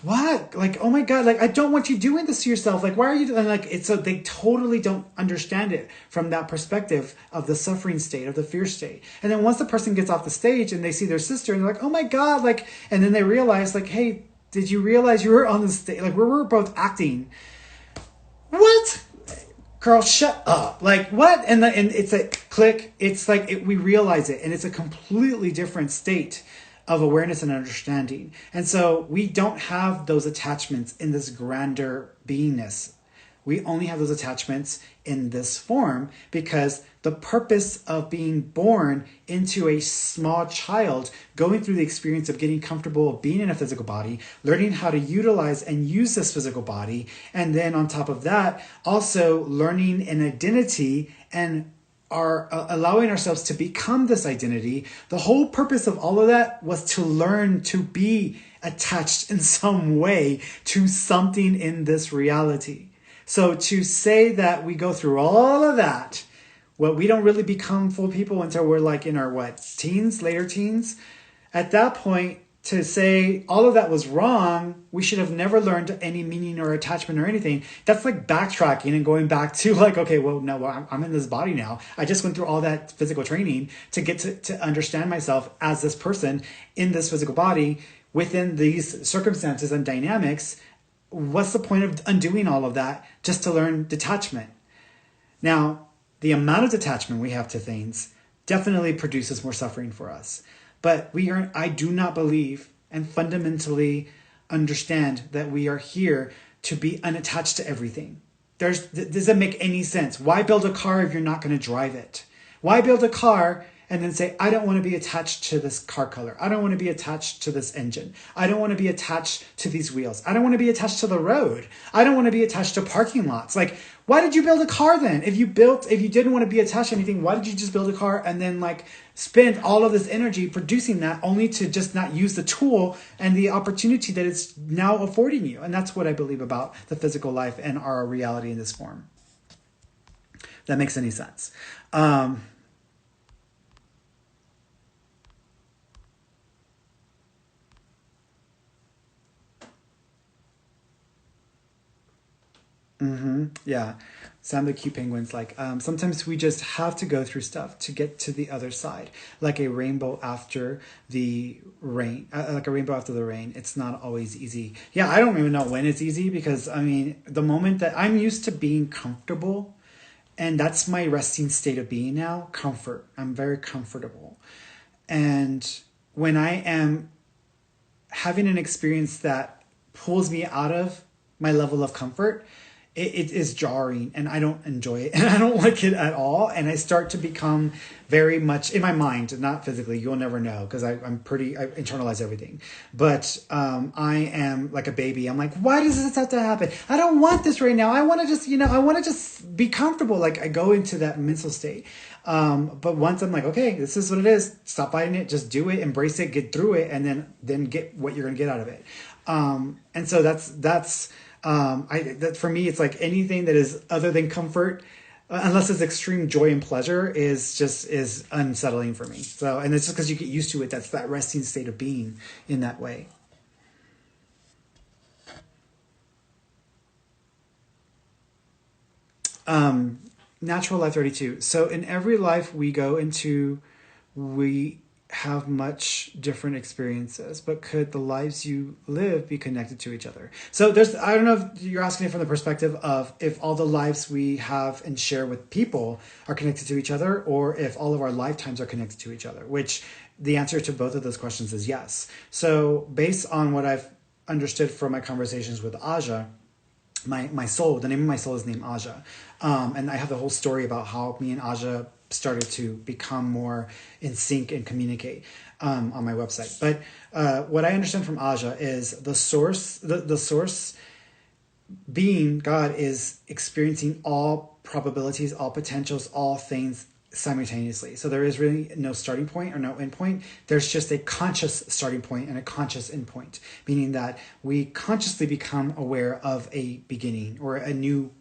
what? Like, oh my God, like, I don't want you doing this to yourself. Like, why are you doing, like, it's so they totally don't understand it from that perspective of the suffering state, of the fear state. And then once the person gets off the stage and they see their sister and they're like, oh my God, like, and then they realize, like, hey, did you realize you were on the stage? Like, we were both acting. What? Girl, shut up. Like, what? And it's a click. It's like, we realize it, and it's a completely different state of awareness and understanding. And so we don't have those attachments in this grander beingness. We only have those attachments in this form because the purpose of being born into a small child, going through the experience of getting comfortable of being in a physical body, learning how to utilize and use this physical body, and then on top of that, also learning an identity and are allowing ourselves to become this identity. The whole purpose of all of that was to learn to be attached in some way to something in this reality. So to say that we go through all of that, well, we don't really become full people until we're like in our teens, later teens. At that point, to say all of that was wrong, we should have never learned any meaning or attachment or anything. That's like backtracking and going back to like, okay, well, no, I'm in this body now. I just went through all that physical training to get to understand myself as this person in this physical body within these circumstances and dynamics. What's the point of undoing all of that just to learn detachment? Now, the amount of detachment we have to things definitely produces more suffering for us. But I do not believe and fundamentally understand that we are here to be unattached to everything. Doesn't make any sense. Why build a car if you're not going to drive it? Why build a car and then say, I don't want to be attached to this car color. I don't want to be attached to this engine. I don't want to be attached to these wheels. I don't want to be attached to the road. I don't want to be attached to parking lots. Like, why did you build a car then? If you didn't want to be attached to anything, why did you just build a car and then like spend all of this energy producing that only to just not use the tool and the opportunity that it's now affording you? And that's what I believe about the physical life and our reality in this form. If that makes any sense. Yeah. Sam the Cute Penguin's like, sometimes we just have to go through stuff to get to the other side. Like a rainbow after the rain. Like a rainbow after the rain. It's not always easy. Yeah, I don't even know when it's easy because, I mean, the moment that I'm used to being comfortable, and that's my resting state of being now, comfort. I'm very comfortable. And when I am having an experience that pulls me out of my level of comfort, it is jarring and I don't enjoy it and I don't like it at all. And I start to become very much in my mind, not physically, you'll never know because I internalize everything. But I am like a baby. I'm like, why does this have to happen? I don't want this right now. I want to just, I want to just be comfortable. Like I go into that mental state. But once I'm like, okay, this is what it is. Stop fighting it. Just do it, embrace it, get through it, and then get what you're going to get out of it. And so that's that for me, it's like anything that is other than comfort, unless it's extreme joy and pleasure, is unsettling for me. So, and it's just because you get used to it. That's that resting state of being in that way. Natural life 32. So in every life we go into, we have much different experiences, but could the lives you live be connected to each other? So I don't know if you're asking it from the perspective of if all the lives we have and share with people are connected to each other, or if all of our lifetimes are connected to each other, which the answer to both of those questions is yes. So based on what I've understood from my conversations with Aja, my soul, the name of my soul is named Aja. And I have the whole story about how me and Aja started to become more in sync and communicate on my website. But what I understand from Aja is the source, the source being God is experiencing all probabilities, all potentials, all things simultaneously. So there is really no starting point or no end point. There's just a conscious starting point and a conscious end point, meaning that we consciously become aware of a beginning or a new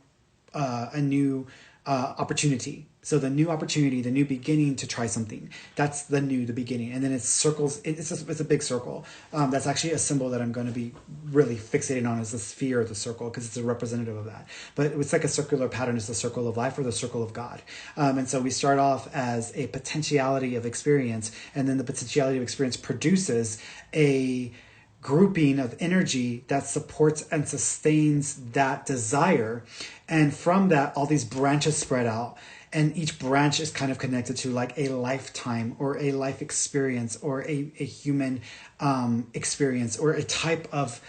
opportunity. So the new opportunity, the new beginning to try something, that's the beginning. And then it circles, it's a big circle. That's actually a symbol that I'm going to be really fixating on, is the sphere of the circle, because it's a representative of that. But it's like a circular pattern. It's the circle of life or the circle of God. And so we start off as a potentiality of experience, and then the potentiality of experience produces a grouping of energy that supports and sustains that desire. And from that, all these branches spread out. And each branch is kind of connected to like a lifetime or a life experience or a human experience or a type of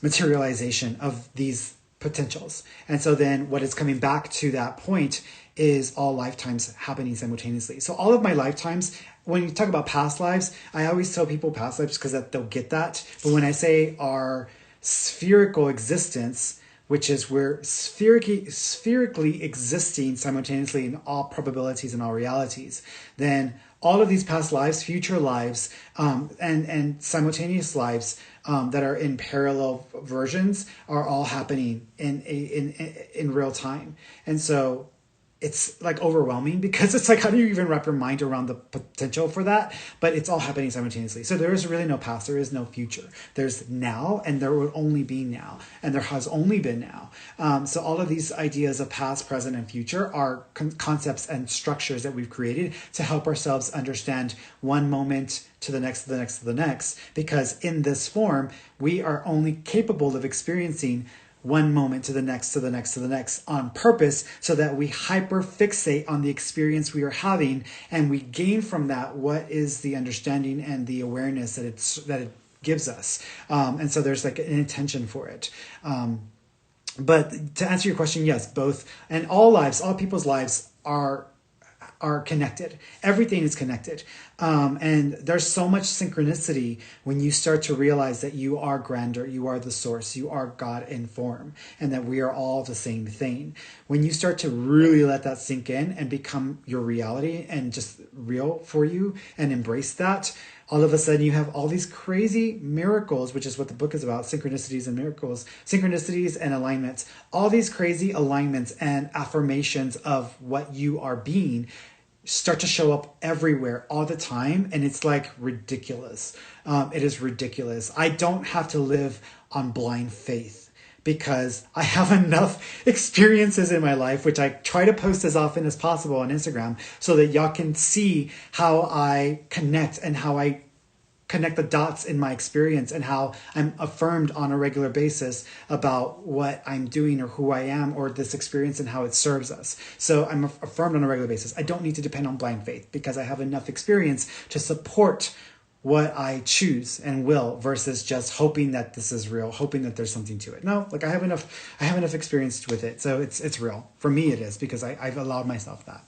materialization of these potentials. And so then what is coming back to that point is all lifetimes happening simultaneously. So all of my lifetimes, when you talk about past lives, I always tell people past lives because they'll get that. But when I say our spherical existence, which is we're spherically existing simultaneously in all probabilities and all realities, then all of these past lives, future lives, and simultaneous lives that are in parallel versions are all happening in real time. And so it's like overwhelming, because it's like, how do you even wrap your mind around the potential for that? But it's all happening simultaneously. So there is really no past. There is no future. There's now, and there will only be now. And there has only been now. So all of these ideas of past, present, and future are concepts and structures that we've created to help ourselves understand one moment to the next, to the next, to the next. Because in this form, we are only capable of experiencing one moment to the next, to the next, to the next on purpose, so that we hyper fixate on the experience we are having, and we gain from that what is the understanding and the awareness that it gives us. And so there's like an intention for it. But to answer your question, yes, both, and all people's lives are connected. Everything is connected. And there's so much synchronicity when you start to realize that you are grander, you are the source, you are God in form, and that we are all the same thing. When you start to really let that sink in and become your reality and just real for you and embrace that, all of a sudden you have all these crazy miracles, which is what the book is about, synchronicities and miracles, synchronicities and alignments, all these crazy alignments and affirmations of what you are being start to show up everywhere all the time. And it's like ridiculous. It is ridiculous. I don't have to live on blind faith, because I have enough experiences in my life, which I try to post as often as possible on Instagram, so that y'all can see how I connect and how I connect the dots in my experience, and how I'm affirmed on a regular basis about what I'm doing or who I am or this experience and how it serves us. So I'm affirmed on a regular basis. I don't need to depend on blind faith, because I have enough experience to support what I choose and will, versus just hoping that this is real, hoping that there's something to it. No, like I have enough experience with it. So it's real. For me it is, because I've allowed myself that.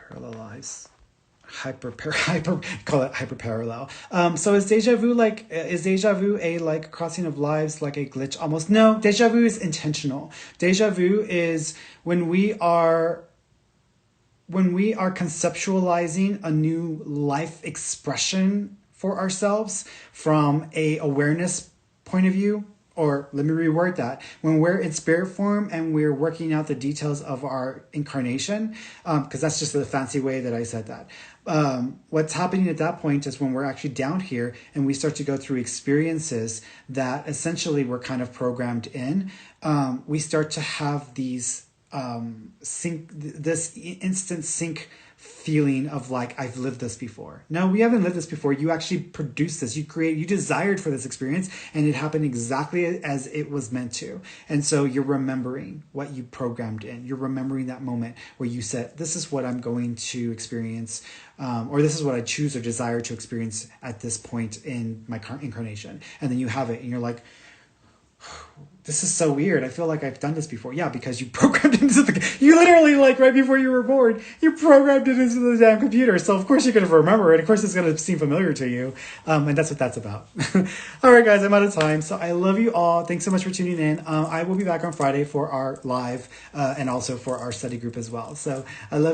Parallelize, call it hyper parallel. So is deja vu a like crossing of lives, like a glitch almost? No, deja vu is intentional. Deja vu is when we are conceptualizing a new life expression for ourselves from a awareness point of view. Or let me reword that. When we're in spirit form and we're working out the details of our incarnation, because that's just the fancy way that I said that. What's happening at that point is when we're actually down here and we start to go through experiences that essentially we're kind of programmed in, we start to have these this instant sync feeling of like, I've lived this before. No, we haven't lived this before. You actually produced this. You desired for this experience, and it happened exactly as it was meant to. And so you're remembering what you programmed in. You're remembering that moment where you said, this is what I'm going to experience, or this is what I choose or desire to experience at this point in my incarnation. And then you have it and you're like, This is so weird. I feel like I've done this before. Yeah, because you programmed it into you literally, like, right before you were born, you programmed it into the damn computer. So of course you're going to remember it. Of course it's going to seem familiar to you. And that's what that's about. All right, guys, I'm out of time. So I love you all. Thanks so much for tuning in. I will be back on Friday for our live, and also for our study group as well. So I love you.